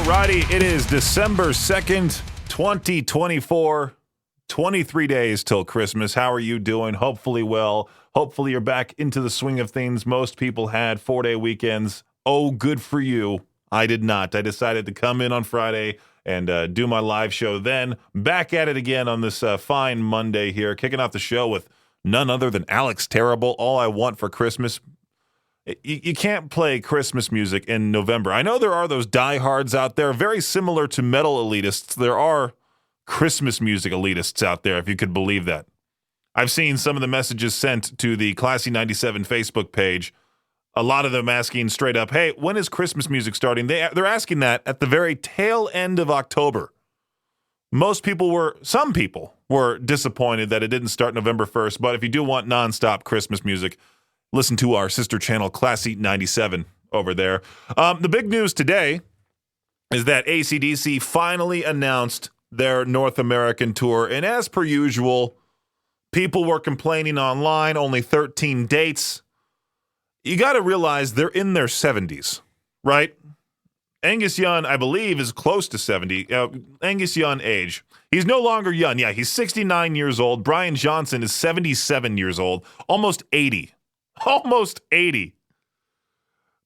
Alrighty, it is December 2nd, 2024. 23 days till Christmas. How are you doing? Hopefully well. Hopefully you're back into the swing of things. Most people had 4-day weekends. Oh, good for you. I did not. I decided to come in on Friday and do my live show then. Back at it again on this fine Monday here. Kicking off the show with none other than Alex Terrible. All I Want for Christmas. You can't play Christmas music in November. I know there are those diehards out there, very similar to metal elitists. There are Christmas music elitists out there, if you could believe that. I've seen some of the messages sent to the Classy 97 Facebook page. A lot of them asking straight up, hey, when is Christmas music starting? They're asking that at the very tail end of October. Some people were disappointed that it didn't start November 1st, but if you do want nonstop Christmas music, listen to our sister channel, Classy 97, over there. The big news today is that AC/DC finally announced their North American tour, and as per usual, people were complaining online, only 13 dates. You got to realize they're in their 70s, right? Angus Young, I believe, is close to 70. Angus Young age. He's no longer young. Yeah, he's 69 years old. Brian Johnson is 77 years old. Almost 80. Almost 80.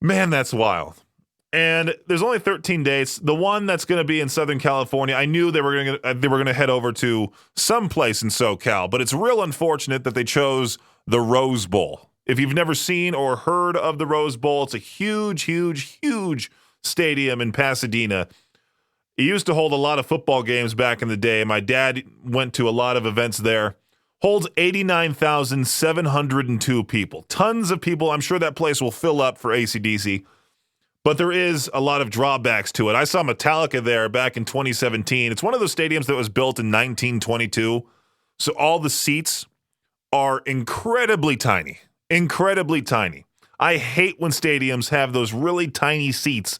Man, that's wild. And there's only 13 dates. The one that's going to be in Southern California, I knew they were going to head over to some place in SoCal, but it's real unfortunate that they chose the Rose Bowl. If you've never seen or heard of the Rose Bowl, it's a huge, huge, huge stadium in Pasadena. It used to hold a lot of football games back in the day. My dad went to a lot of events there. Holds 89,702 people. Tons of people. I'm sure that place will fill up for AC/DC. But there is a lot of drawbacks to it. I saw Metallica there back in 2017. It's one of those stadiums that was built in 1922. So all the seats are incredibly tiny. Incredibly tiny. I hate when stadiums have those really tiny seats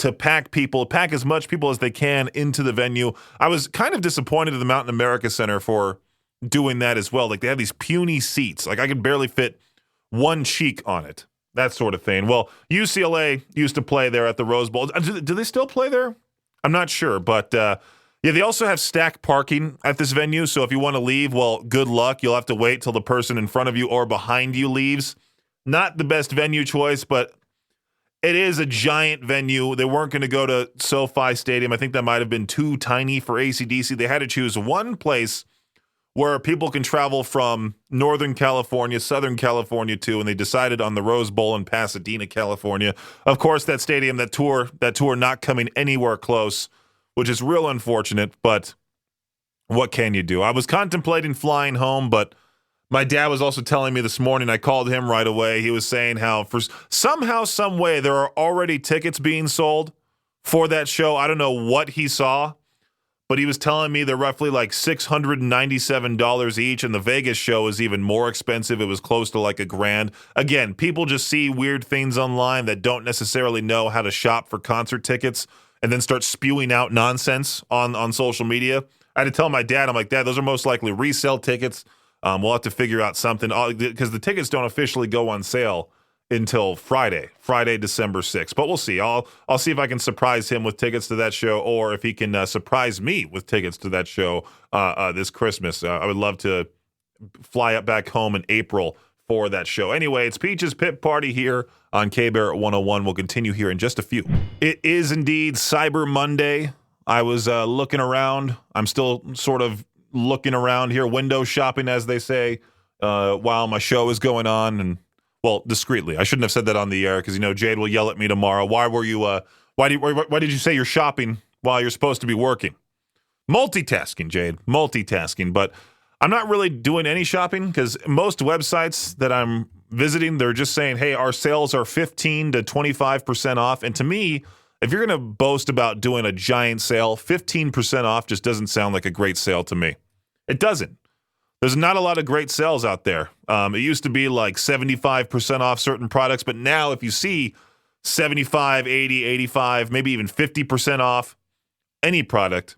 to pack as much people as they can into the venue. I was kind of disappointed in the Mountain America Center for doing that as well. Like, they have these puny seats. Like, I could barely fit one cheek on it. That sort of thing. Well, UCLA used to play there at the Rose Bowl. Do they still play there? I'm not sure. But, yeah, they also have stacked parking at this venue. So if you want to leave, well, good luck. You'll have to wait till the person in front of you or behind you leaves. Not the best venue choice, but it is a giant venue. They weren't going to go to SoFi Stadium. I think that might have been too tiny for AC/DC. They had to choose one place where people can travel from Northern California, Southern California too, and they decided on the Rose Bowl in Pasadena, California. Of course, that stadium, that tour not coming anywhere close, which is real unfortunate, but what can you do? I was contemplating flying home, but my dad was also telling me this morning, I called him right away. He was saying how for somehow, some way, there are already tickets being sold for that show. I don't know what he saw, but he was telling me they're roughly like $697 each, and the Vegas show is even more expensive. It was close to like $1,000. Again, people just see weird things online that don't necessarily know how to shop for concert tickets and then start spewing out nonsense on social media. I had to tell my dad, I'm like, Dad, those are most likely resale tickets. We'll have to figure out something because the tickets don't officially go on sale until Friday, December 6th. But we'll see. I'll see if I can surprise him with tickets to that show, or if he can surprise me with tickets to that show this Christmas. I would love to fly up back home in April for that show. Anyway, it's Peach's Pit Party here on K-Bear 101. We'll continue here in just a few. It is indeed Cyber Monday. I was looking around. I'm still sort of looking around here, window shopping, as they say, while my show is going on, and well, discreetly. I shouldn't have said that on the air because, Jade will yell at me tomorrow. Why were you, why did you say you're shopping while you're supposed to be working? Multitasking, Jade, multitasking. But I'm not really doing any shopping because most websites that I'm visiting, they're just saying, hey, our sales are 15 to 25% off. And to me, if you're going to boast about doing a giant sale, 15% off just doesn't sound like a great sale to me. It doesn't. There's not a lot of great sales out there. It used to be like 75% off certain products, but now if you see 75, 80, 85, maybe even 50% off any product,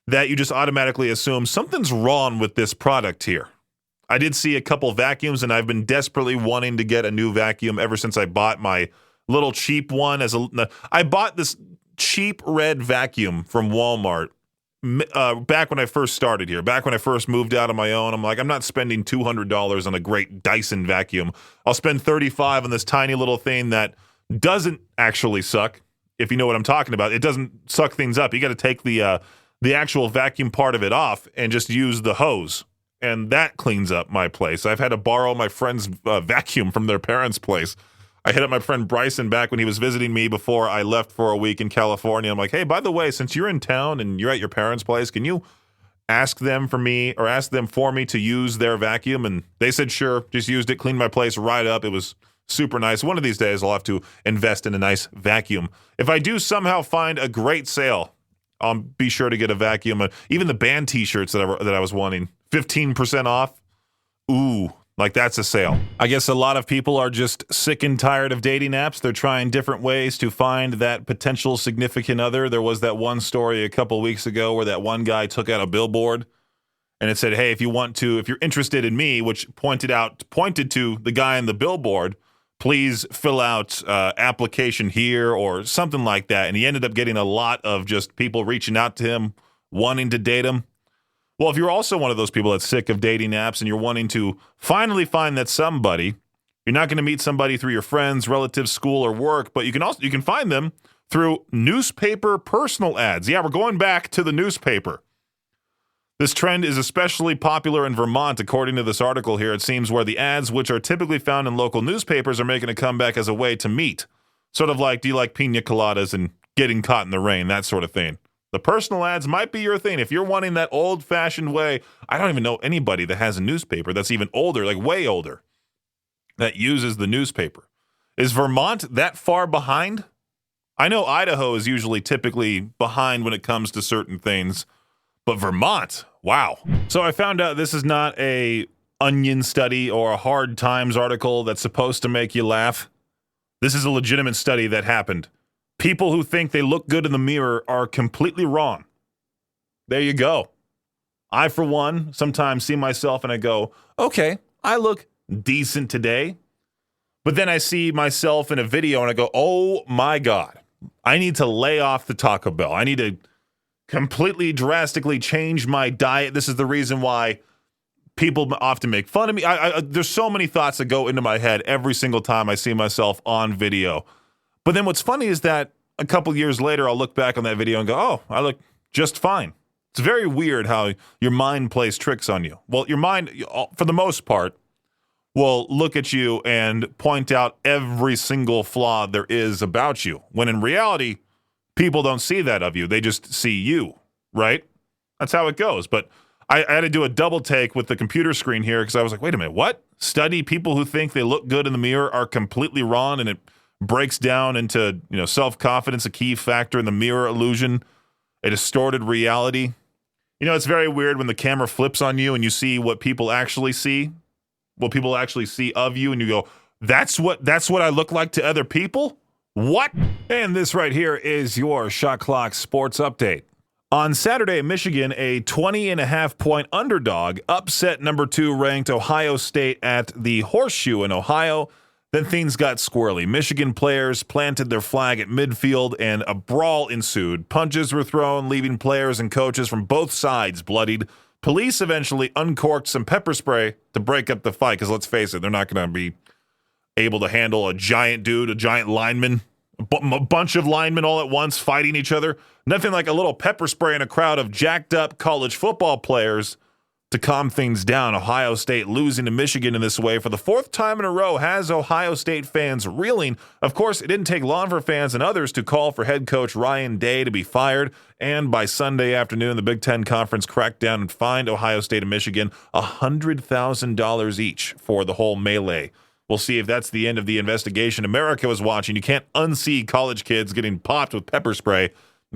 that you just automatically assume something's wrong with this product here. I did see a couple vacuums, and I've been desperately wanting to get a new vacuum ever since I bought my little cheap one. I bought this cheap red vacuum from Walmart. Back when I first started here, back when I first moved out on my own, I'm like, I'm not spending $200 on a great Dyson vacuum. I'll spend $35 on this tiny little thing that doesn't actually suck. If you know what I'm talking about, it doesn't suck things up. You got to take the actual vacuum part of it off and just use the hose, and that cleans up my place. I've had to borrow my friend's vacuum from their parents' place. I hit up my friend Bryson back when he was visiting me before I left for a week in California. I'm like, hey, by the way, since you're in town and you're at your parents' place, can you ask them for me to use their vacuum? And they said, sure, just used it, cleaned my place right up. It was super nice. One of these days, I'll have to invest in a nice vacuum. If I do somehow find a great sale, I'll be sure to get a vacuum. Even the band T-shirts that I was wanting, 15% off. Ooh. Like, that's a sale. I guess a lot of people are just sick and tired of dating apps. They're trying different ways to find that potential significant other. There was that one story a couple weeks ago where that one guy took out a billboard and it said, hey, if you're interested in me, which pointed to the guy in the billboard, please fill out application here or something like that. And he ended up getting a lot of just people reaching out to him, wanting to date him. Well, if you're also one of those people that's sick of dating apps and you're wanting to finally find that somebody, you're not going to meet somebody through your friends, relatives, school, or work, but you can find them through newspaper personal ads. Yeah, we're going back to the newspaper. This trend is especially popular in Vermont, according to this article here. It seems where the ads, which are typically found in local newspapers, are making a comeback as a way to meet. Sort of like, do you like pina coladas and getting caught in the rain, that sort of thing. The personal ads might be your thing. If you're wanting that old-fashioned way, I don't even know anybody that has a newspaper that's even older, like way older, that uses the newspaper. Is Vermont that far behind? I know Idaho is typically behind when it comes to certain things, but Vermont, wow. So I found out this is not a Onion study or a Hard Times article that's supposed to make you laugh. This is a legitimate study that happened. People who think they look good in the mirror are completely wrong. There you go. I, for one, sometimes see myself and I go, okay, I look decent today. But then I see myself in a video and I go, oh my God, I need to lay off the Taco Bell. I need to completely drastically change my diet. This is the reason why people often make fun of me. There's so many thoughts that go into my head every single time I see myself on video. But then what's funny is that a couple years later, I'll look back on that video and go, oh, I look just fine. It's very weird how your mind plays tricks on you. Well, your mind, for the most part, will look at you and point out every single flaw there is about you. When in reality, people don't see that of you. They just see you, right? That's how it goes. But I had to do a double take with the computer screen here because I was like, wait a minute, what? Study people who think they look good in the mirror are completely wrong, and it breaks down into, self-confidence, a key factor in the mirror illusion, a distorted reality. It's very weird when the camera flips on you and you see what people actually see of you, and you go, that's what I look like to other people? What? And this right here is your Shot Clock Sports Update. On Saturday, Michigan, a 20.5-point underdog, upset number 2 ranked Ohio State at the Horseshoe in Ohio. Then things got squirrely. Michigan players planted their flag at midfield and a brawl ensued. Punches were thrown, leaving players and coaches from both sides bloodied. Police eventually uncorked some pepper spray to break up the fight because, let's face it, they're not going to be able to handle a giant dude, a giant lineman, a bunch of linemen all at once fighting each other. Nothing like a little pepper spray in a crowd of jacked up college football players to calm things down. Ohio State losing to Michigan in this way for the 4th time in a row has Ohio State fans reeling. Of course, it didn't take long for fans and others to call for head coach Ryan Day to be fired. And by Sunday afternoon, the Big Ten Conference cracked down and fined Ohio State and Michigan $100,000 each for the whole melee. We'll see if that's the end of the investigation America was watching. You can't unsee college kids getting popped with pepper spray.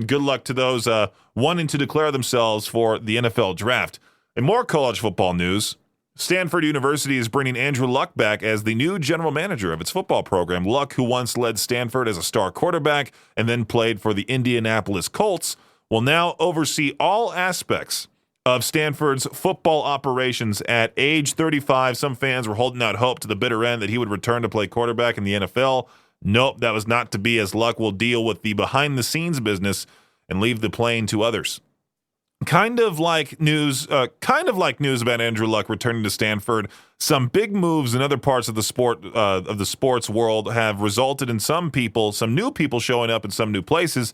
Good luck to those wanting to declare themselves for the NFL draft. In more college football news, Stanford University is bringing Andrew Luck back as the new general manager of its football program. Luck, who once led Stanford as a star quarterback and then played for the Indianapolis Colts, will now oversee all aspects of Stanford's football operations. At age 35, some fans were holding out hope to the bitter end that he would return to play quarterback in the NFL. Nope, that was not to be, as Luck will deal with the behind-the-scenes business and leave the playing to others. Kind of like news about Andrew Luck returning to Stanford. Some big moves in other parts of the sports world have resulted in some new people showing up in some new places.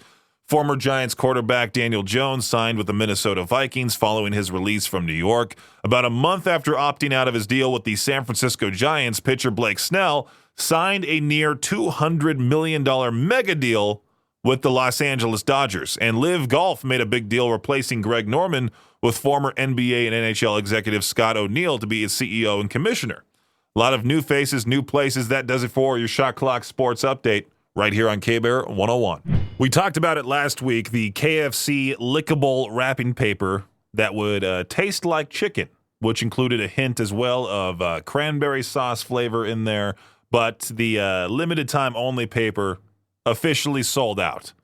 Former Giants quarterback Daniel Jones signed with the Minnesota Vikings following his release from New York. About a month after opting out of his deal with the San Francisco Giants, pitcher Blake Snell signed a near $200 million mega deal with the Los Angeles Dodgers. And Live Golf made a big deal replacing Greg Norman with former NBA and NHL executive Scott O'Neill to be its CEO and commissioner. A lot of new faces, new places. That does it for your Shot Clock Sports Update right here on K-Bear 101. We talked about it last week, the KFC lickable wrapping paper that would taste like chicken, which included a hint as well of cranberry sauce flavor in there. But the limited time only paper officially sold out.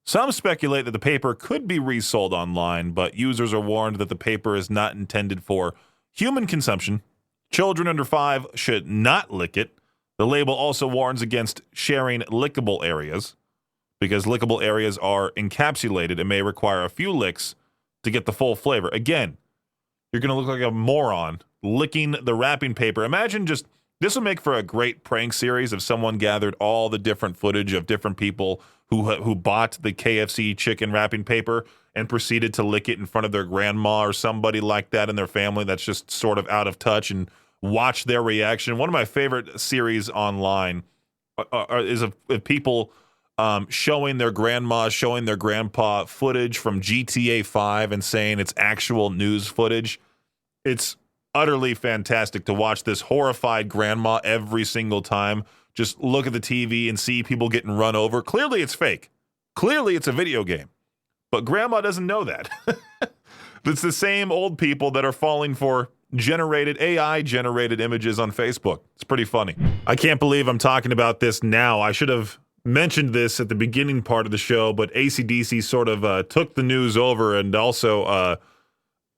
Some speculate that the paper could be resold online, but users are warned that the paper is not intended for human consumption. Children under 5 should not lick it. The label also warns against sharing lickable areas, because lickable areas are encapsulated and may require a few licks to get the full flavor. Again, you're going to look like a moron licking the wrapping paper. Imagine just, this would make for a great prank series if someone gathered all the different footage of different people who bought the KFC chicken wrapping paper and proceeded to lick it in front of their grandma or somebody like that in their family that's just sort of out of touch, and watch their reaction. One of my favorite series online is of people showing their grandma, showing their grandpa footage from GTA 5 and saying it's actual news footage. It's utterly fantastic to watch this horrified grandma every single time just look at the TV and see people getting run over. Clearly it's fake. Clearly it's a video game. But grandma doesn't know that. It's the same old people that are falling for AI-generated images on Facebook. It's pretty funny. I can't believe I'm talking about this now. I should have mentioned this at the beginning part of the show, but AC/DC sort of took the news over, and also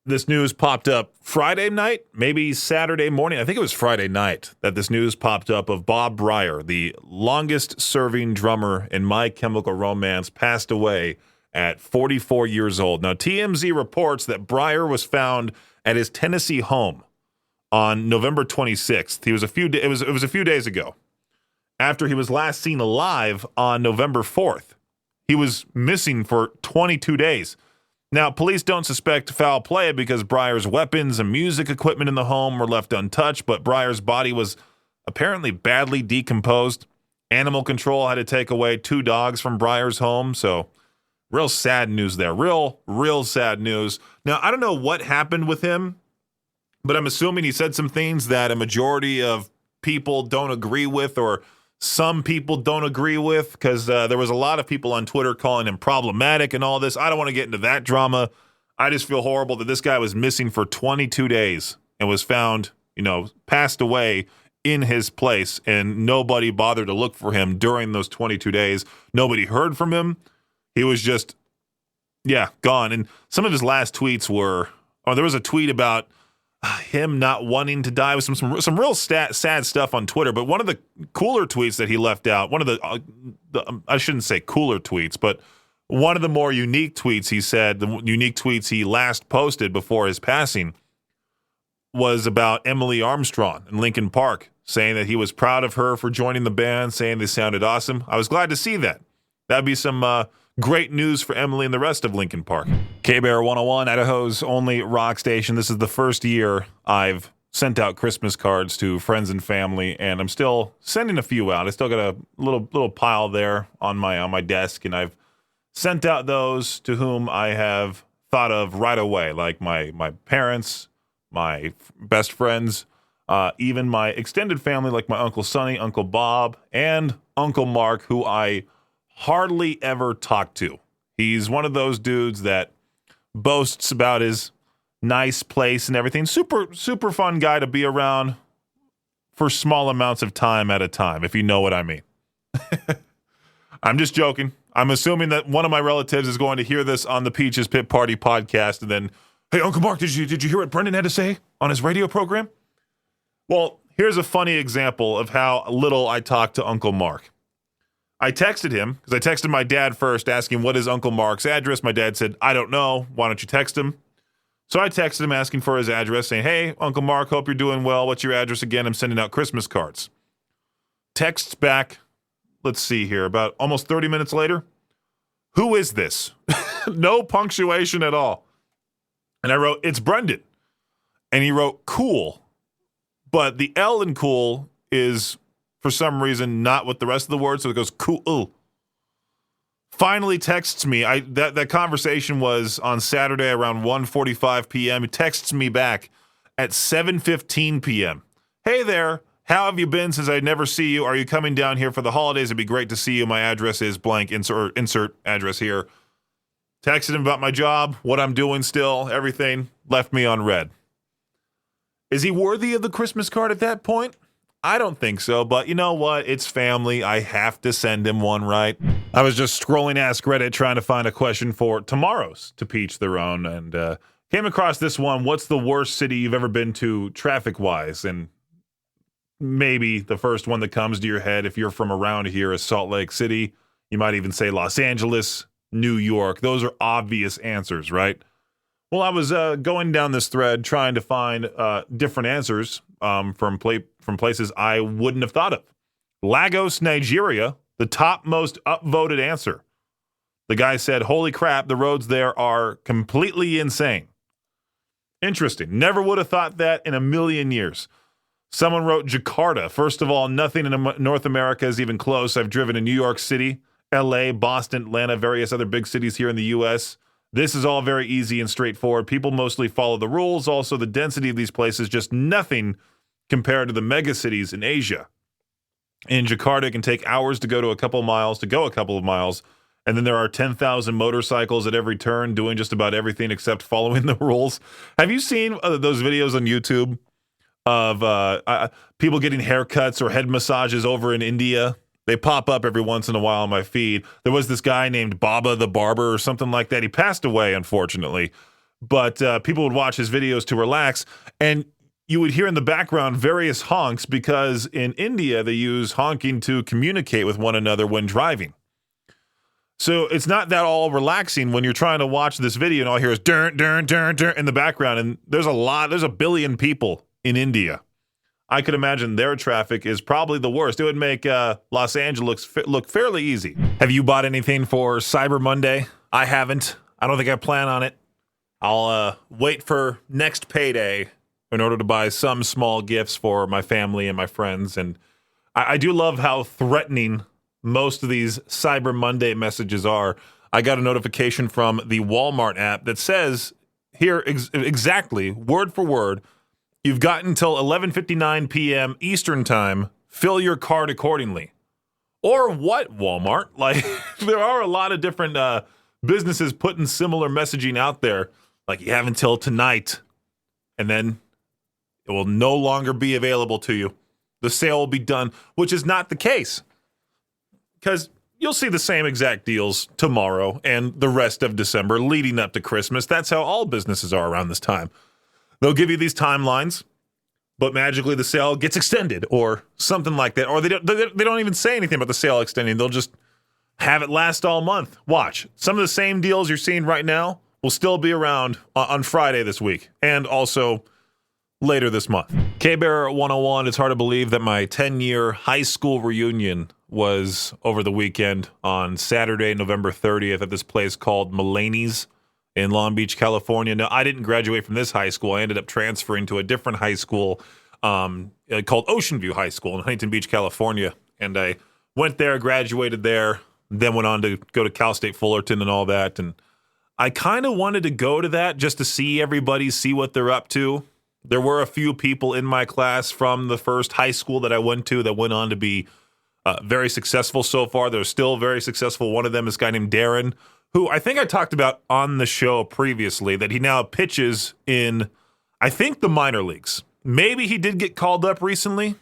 this news popped up Friday night, maybe Saturday morning. I think it was Friday night that this news popped up of Bob Bryar, the longest-serving drummer in My Chemical Romance, passed away at 44 years old. Now, TMZ reports that Bryar was found at his Tennessee home on November 26th. It was a few days ago, after he was last seen alive on November 4th. He was missing for 22 days. Now, police don't suspect foul play because Bryar's weapons and music equipment in the home were left untouched, but Bryar's body was apparently badly decomposed. Animal control had to take away 2 dogs from Bryar's home, so real sad news there. Real sad news. Now, I don't know what happened with him, but I'm assuming he said some things that a majority of people don't agree with, or some people don't agree with, because there was a lot of people on Twitter calling him problematic and all this. I don't want to get into that drama. I just feel horrible that this guy was missing for 22 days and was found, passed away in his place, and nobody bothered to look for him during those 22 days. Nobody heard from him. He was just, gone. And some of his last tweets were, there was a tweet about him not wanting to die, with some real sad stuff on Twitter. But one of the cooler tweets that he left out, one of the I shouldn't say cooler tweets, but one of the more unique tweets he said, the unique tweets he last posted before his passing, was about Emily Armstrong in Linkin Park, saying that he was proud of her for joining the band, saying they sounded awesome. I was glad to see that. That'd be some great news for Emily and the rest of Linkin Park. K-Bear 101, Idaho's only rock station. This is the first year I've sent out Christmas cards to friends and family, and I'm still sending a few out. I still got a little pile there on my desk, and I've sent out those to whom I have thought of right away, like my parents, my best friends, even my extended family, like my Uncle Sonny, Uncle Bob, and Uncle Mark, who I hardly ever talk to. He's one of those dudes that boasts about his nice place and everything. Super, super fun guy to be around for small amounts of time at a time, if you know what I mean. I'm just joking. I'm assuming that one of my relatives is going to hear this on the Peaches Pit Party podcast, and then, hey, Uncle Mark, did you hear what Brendan had to say on his radio program? Well, here's a funny example of how little I talk to Uncle Mark. I texted him because I texted my dad first asking what is Uncle Mark's address. My dad said, I don't know. Why don't you text him? So I texted him asking for his address saying, hey, Uncle Mark, hope you're doing well. What's your address again? I'm sending out Christmas cards. Texts back, let's see here, about almost 30 minutes later. Who is this? No punctuation at all. And I wrote, it's Brendan. And he wrote, cool. But the L in cool is, for some reason, not with the rest of the words, so it goes cool. Finally texts me. That conversation was on Saturday around 1:45 p.m. He texts me back at 7:15 p.m. Hey there, how have you been since I never see you? Are you coming down here for the holidays? It'd be great to see you. My address is blank. Insert address here. Texted him about my job, what I'm doing still, everything. Left me on red. Is he worthy of the Christmas card at that point? I don't think so, but you know what? It's family. I have to send him one, right? I was just scrolling Ask Reddit trying to find a question for tomorrow's To Peach Their Own, and came across this one. What's the worst city you've ever been to traffic-wise? And maybe the first one that comes to your head, if you're from around here, is Salt Lake City. You might even say Los Angeles, New York. Those are obvious answers, right? Well, I was going down this thread trying to find different answers from places I wouldn't have thought of. Lagos, Nigeria, the top most upvoted answer. The guy said, holy crap, the roads there are completely insane. Interesting. Never would have thought that in a million years. Someone wrote Jakarta. First of all, nothing in North America is even close. I've driven to New York City, LA, Boston, Atlanta, various other big cities here in the U.S. This is all very easy and straightforward. People mostly follow the rules. Also, the density of these places, just nothing compared to the mega cities in Asia. In Jakarta, it can take hours to go a couple of miles, and then there are 10,000 motorcycles at every turn doing just about everything except following the rules. Have you seen those videos on YouTube of people getting haircuts or head massages over in India? They pop up every once in a while on my feed. There was this guy named Baba the Barber or something like that. He passed away, unfortunately. But people would watch his videos to relax, and you would hear in the background various honks because in India they use honking to communicate with one another when driving. So it's not that all relaxing when you're trying to watch this video and all you hear is dun, dun, dun, dun in the background. And there's a billion people in India. I could imagine their traffic is probably the worst. It would make Los Angeles look fairly easy. Have you bought anything for Cyber Monday? I haven't. I don't think I plan on it. I'll wait for next payday in order to buy some small gifts for my family and my friends. And I do love how threatening most of these Cyber Monday messages are. I got a notification from the Walmart app that says here exactly, word for word, you've got until 11:59 p.m. Eastern time. Fill your cart accordingly. Or what, Walmart? Like, there are a lot of different businesses putting similar messaging out there. Like, you have until tonight, and then it will no longer be available to you. The sale will be done, which is not the case. Because you'll see the same exact deals tomorrow and the rest of December leading up to Christmas. That's how all businesses are around this time. They'll give you these timelines, but magically the sale gets extended or something like that. Or they don't even say anything about the sale extending. They'll just have it last all month. Watch. Some of the same deals you're seeing right now will still be around on Friday this week and also later this month. K-Bear 101, it's hard to believe that my 10-year high school reunion was over the weekend on Saturday, November 30th at this place called Mulaney's in Long Beach, California. Now, I didn't graduate from this high school. I ended up transferring to a different high school called Ocean View High School in Huntington Beach, California. And I went there, graduated there, then went on to go to Cal State Fullerton and all that. And I kind of wanted to go to that just to see everybody, see what they're up to. There were a few people in my class from the first high school that I went to that went on to be very successful so far. They're still very successful. One of them is a guy named Darren, who I think I talked about on the show previously, that he now pitches in, I think, the minor leagues. Maybe he did get called up recently,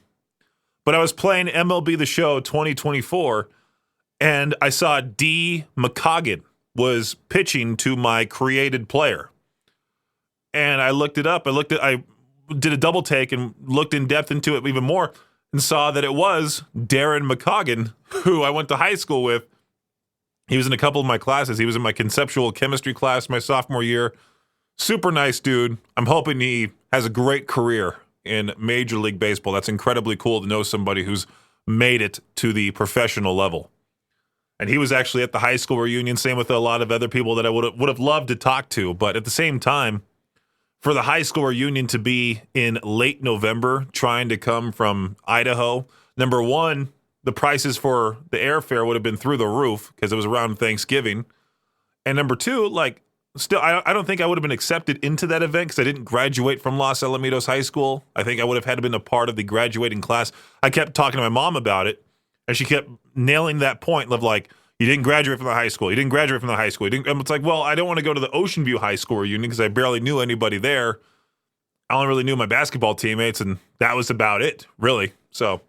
but I was playing MLB The Show 2024, and I saw D. McCoggin was pitching to my created player. And I looked it up. I did a double take and looked in depth into it even more and saw that it was Darren McCoggin who I went to high school with, he was in a couple of my classes. He was in my conceptual chemistry class my sophomore year. Super nice dude. I'm hoping he has a great career in Major League Baseball. That's incredibly cool to know somebody who's made it to the professional level. And he was actually at the high school reunion, same with a lot of other people that I would have loved to talk to. But at the same time, for the high school reunion to be in late November, trying to come from Idaho, number one, the prices for the airfare would have been through the roof because it was around Thanksgiving. And number two, like, still, I don't think I would have been accepted into that event because I didn't graduate from Los Alamitos High School. I think I would have had to been a part of the graduating class. I kept talking to my mom about it, and she kept nailing that point of like, you didn't graduate from the high school. You didn't graduate from the high school. It's like, well, I don't want to go to the Ocean View High School reunion because I barely knew anybody there. I only really knew my basketball teammates, and that was about it, really. So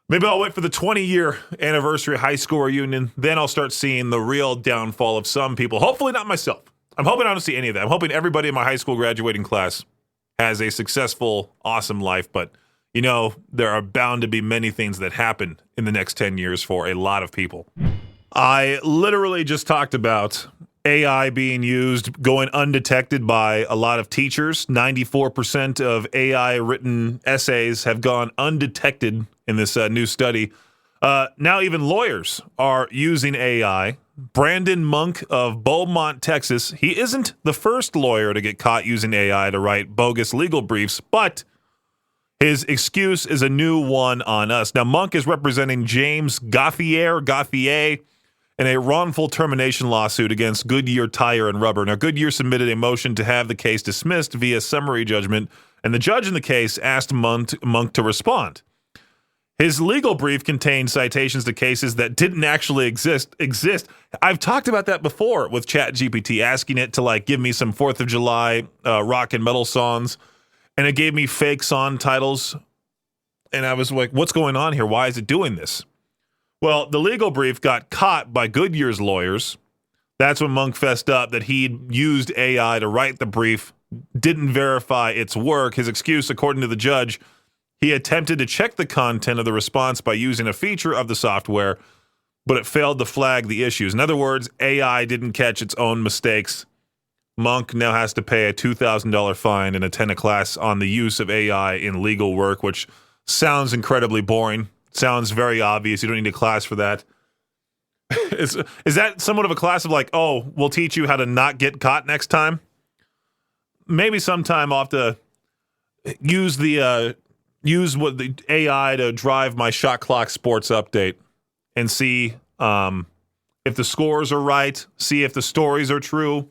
maybe I'll wait for the 20-year anniversary high school reunion. Then I'll start seeing the real downfall of some people. Hopefully not myself. I'm hoping I don't see any of that. I'm hoping everybody in my high school graduating class has a successful, awesome life. But, you know, there are bound to be many things that happen in the next 10 years for a lot of people. I literally just talked about AI being used, going undetected by a lot of teachers. 94% of AI-written essays have gone undetected in this new study. Now even lawyers are using AI. Brandon Monk of Beaumont, Texas, he isn't the first lawyer to get caught using AI to write bogus legal briefs, but his excuse is a new one on us. Now, Monk is representing James Gauthier in a wrongful termination lawsuit against Goodyear Tire and Rubber. Now, Goodyear submitted a motion to have the case dismissed via summary judgment, and the judge in the case asked Monk to respond. His legal brief contained citations to cases that didn't actually exist. I've talked about that before with ChatGPT, asking it to like give me some 4th of July rock and metal songs, and it gave me fake song titles. And I was like, what's going on here? Why is it doing this? Well, the legal brief got caught by Goodyear's lawyers. That's when Monk fessed up that he'd used AI to write the brief, didn't verify its work. His excuse, according to the judge, he attempted to check the content of the response by using a feature of the software, but it failed to flag the issues. In other words, AI didn't catch its own mistakes. Monk now has to pay a $2,000 fine and attend a class on the use of AI in legal work, which sounds incredibly boring. Sounds very obvious. You don't need a class for that. Is that somewhat of a class of like, oh, we'll teach you how to not get caught next time? Maybe sometime I'll have to use the AI to drive my Shot Clock Sports update and see if the scores are right, see if the stories are true.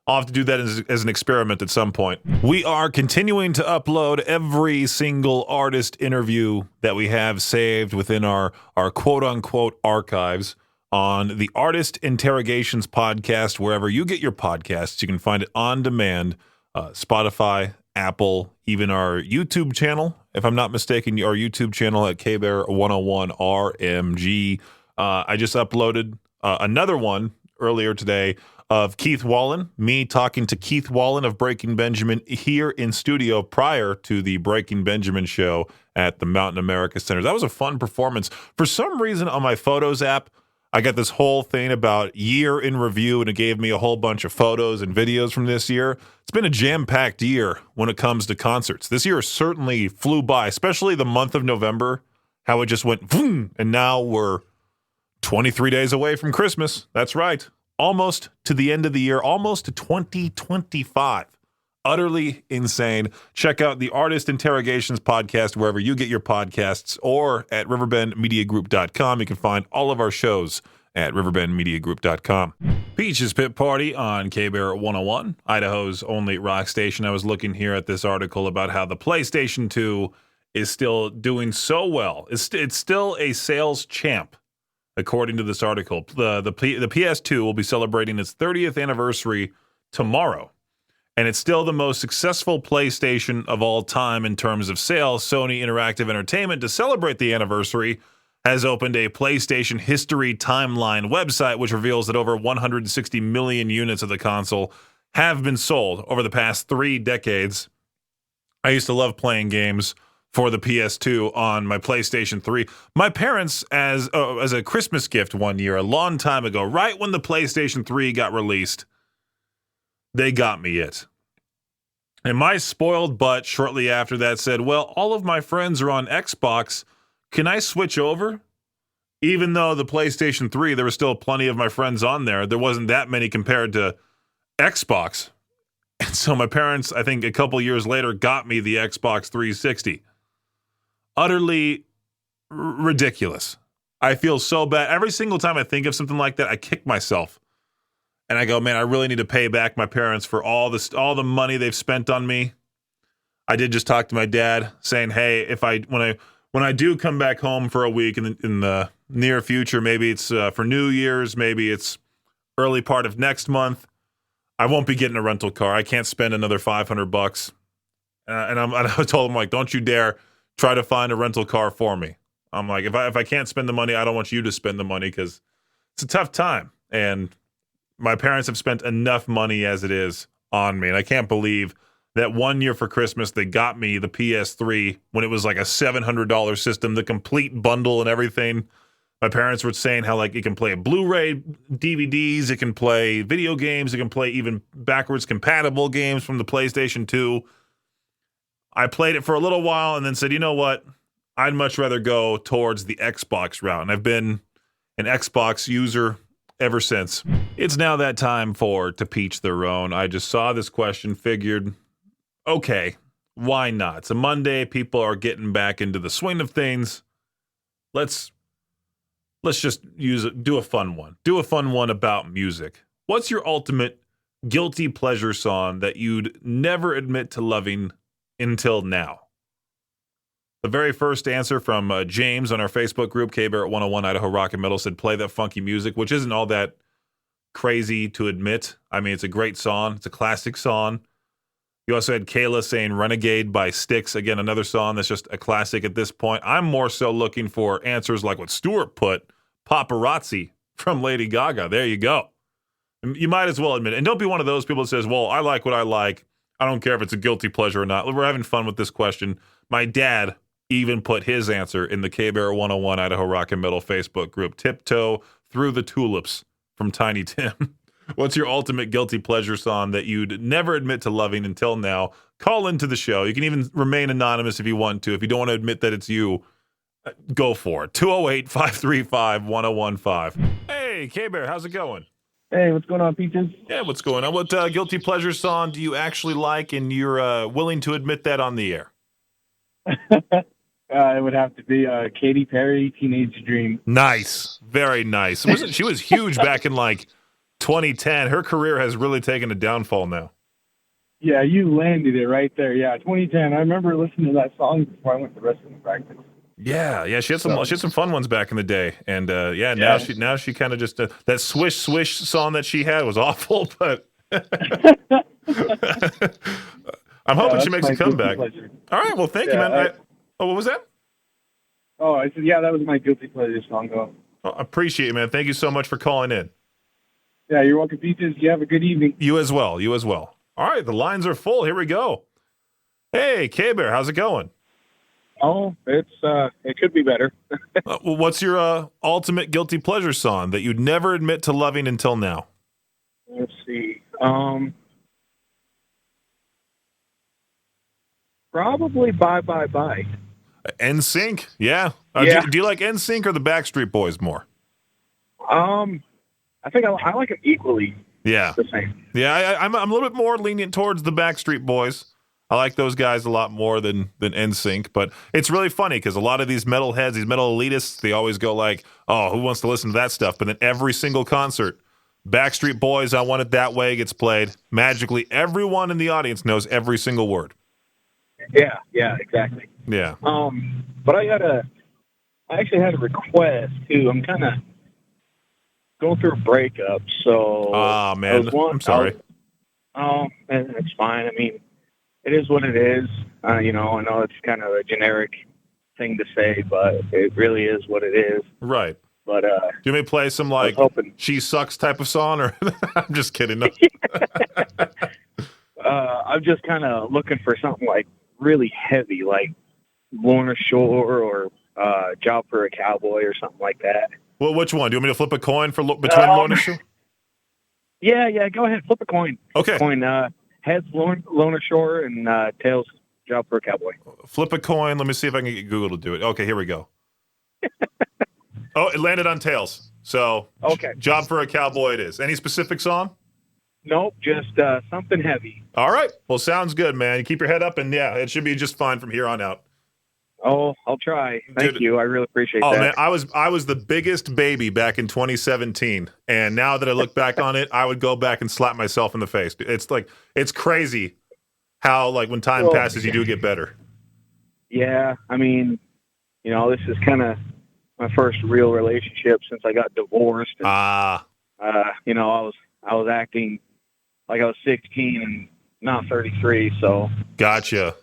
I'll have to do that as an experiment at some point. We are continuing to upload every single artist interview that we have saved within our quote-unquote archives on the Artist Interrogations podcast, wherever you get your podcasts. You can find it on demand, Spotify, Apple, even our YouTube channel. If I'm not mistaken, our YouTube channel at KBear101RMG. I just uploaded another one earlier today of Keith Wallen, me talking to Keith Wallen of Breaking Benjamin here in studio prior to the Breaking Benjamin show at the Mountain America Center. That was a fun performance. For some reason on my Photos app, I got this whole thing about year in review, and it gave me a whole bunch of photos and videos from this year. It's been a jam-packed year when it comes to concerts. This year certainly flew by, especially the month of November, how it just went boom, and now we're 23 days away from Christmas. That's right. Almost to the end of the year, almost to 2025. Utterly insane. Check out the Artist Interrogations podcast wherever you get your podcasts, or at riverbendmediagroup.com. You can find all of our shows at riverbendmediagroup.com. Peaches Pit Party on KBear 101, Idaho's only rock station. I was looking here at this article about how the PlayStation 2 is still doing so well. It's still a sales champ. According to this article, the PS2 will be celebrating its 30th anniversary tomorrow, and it's still the most successful PlayStation of all time in terms of sales. Sony Interactive Entertainment, to celebrate the anniversary, has opened a PlayStation History Timeline website, which reveals that over 160 million units of the console have been sold over the past 3 decades. I used to love playing games for the PS2 on my PlayStation 3. My parents, as a Christmas gift one year, a long time ago, right when the PlayStation 3 got released, they got me it. And my spoiled butt shortly after that said, well, all of my friends are on Xbox. Can I switch over? Even though the PlayStation 3, there were still plenty of my friends on there. There wasn't that many compared to Xbox. And so my parents, I think a couple years later, got me the Xbox 360. Utterly ridiculous. I feel so bad. Every single time I think of something like that, I kick myself. And I go, man, I really need to pay back my parents for all the money they've spent on me. I did just talk to my dad saying, hey, when I do come back home for a week in the near future, maybe it's for New Year's, maybe it's early part of next month, I won't be getting a rental car. I can't spend another $500. And I told him, like, don't you dare try to find a rental car for me. I'm like, if I can't spend the money, I don't want you to spend the money because it's a tough time. And my parents have spent enough money as it is on me. And I can't believe that one year for Christmas, they got me the PS3 when it was like a $700 system, the complete bundle and everything. My parents were saying how, like, it can play Blu-ray DVDs, it can play video games, it can play even backwards compatible games from the PlayStation 2. I played it for a little while and then said, you know what? I'd much rather go towards the Xbox route. And I've been an Xbox user ever since. It's now that time for To Peach Their Own. I just saw this question, figured, okay, why not? It's a Monday. People are getting back into the swing of things. Let's just do a fun one. Do a fun one about music. What's your ultimate guilty pleasure song that you'd never admit to loving until now? The very first answer from James on our Facebook group, K-Bear 101 Idaho Rock and Metal, said play that funky music, which isn't all that crazy to admit. I mean, it's a great song. It's a classic song. You also had Kayla saying Renegade by Styx. Again, another song that's just a classic at this point. I'm more so looking for answers like what Stuart put, Paparazzi from Lady Gaga. There you go. You might as well admit it. And don't be one of those people that says, well, I like what I like. I don't care if it's a guilty pleasure or not. We're having fun with this question. My dad even put his answer in the K-Bear 101 Idaho Rock and Metal Facebook group. Tiptoe Through the Tulips from Tiny Tim. What's your ultimate guilty pleasure song that you'd never admit to loving until now? Call into the show. You can even remain anonymous if you want to. If you don't want to admit that it's you, go for it. 208-535-1015. Hey, K-Bear, how's it going? Hey, what's going on, Peaches? Yeah, what's going on? What guilty pleasure song do you actually like and you're willing to admit that on the air? It would have to be Katy Perry, Teenage Dream. Nice. Very nice. She was huge back in like 2010. Her career has really taken a downfall now. Yeah, you landed it right there. Yeah, 2010. I remember listening to that song before I went to wrestling practice. Yeah, she had some fun ones back in the day, and now she kind of just that swish swish song that she had was awful, but I'm hoping she makes a comeback. All right, well, thank you, man. What was that? Oh, I said, yeah, that was my guilty pleasure song, though. Oh, I appreciate it, man. Thank you so much for calling in. Yeah, you're welcome, Peaches. You have a good evening. You as well. All right, the lines are full. Here we go. Hey, K-Bear, how's it going? Oh, it could be better. What's your ultimate guilty pleasure song that you'd never admit to loving until now? Let's see. Probably Bye Bye Bye. NSYNC? Yeah. Yeah. Do you like NSYNC or the Backstreet Boys more? I think I like them equally. Yeah. The same. Yeah, I'm a little bit more lenient towards the Backstreet Boys. I like those guys a lot more than NSYNC, but it's really funny because a lot of these metalheads, these metal elitists, they always go like, oh, who wants to listen to that stuff? But then every single concert, Backstreet Boys, I Want It That Way gets played. Magically, everyone in the audience knows every single word. Yeah, exactly. Yeah. But I actually had a request too. I'm kind of going through a breakup, so. Oh man, I'm sorry. It's fine. I mean, it is what it is. I know it's kind of a generic thing to say, but it really is what it is. Right. But do you want me to play some like She Sucks type of song, or I'm just kidding. No. I'm just kind of looking for something like really heavy, like Lorna Shore or Job for a Cowboy or something like that. Well, which one? Do you want me to flip a coin for between Lorna Shore? Yeah, go ahead. Flip a coin. Okay. Coin, heads Lorna Shore and tails Job for a Cowboy. Flip a coin. Let me see if I can get Google to do it. Okay, here we go. Oh, it landed on tails. So, okay. Job for a Cowboy it is. Any specific song? Nope, just something heavy. All right. Well, sounds good, man. You keep your head up, and yeah, it should be just fine from here on out. Oh, I'll try. Thank you. I really appreciate that. Oh, man, I was the biggest baby back in 2017, and now that I look back on it, I would go back and slap myself in the face. It's crazy how, like, when time passes, you do get better. Yeah, I mean, this is kind of my first real relationship since I got divorced. And, I was acting like I was 16 and not 33, so. Gotcha.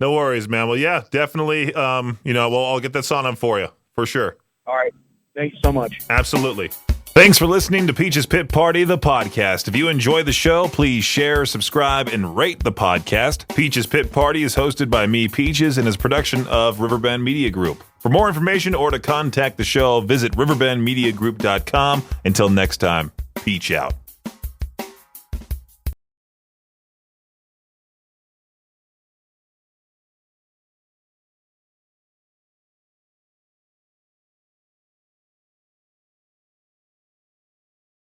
No worries, man. Well, yeah, definitely. I'll get that song on for you, for sure. All right. Thanks so much. Absolutely. Thanks for listening to Peach's Pit Party, the podcast. If you enjoy the show, please share, subscribe, and rate the podcast. Peach's Pit Party is hosted by me, Peaches, and is a production of Riverbend Media Group. For more information or to contact the show, visit riverbendmediagroup.com. Until next time, Peach out.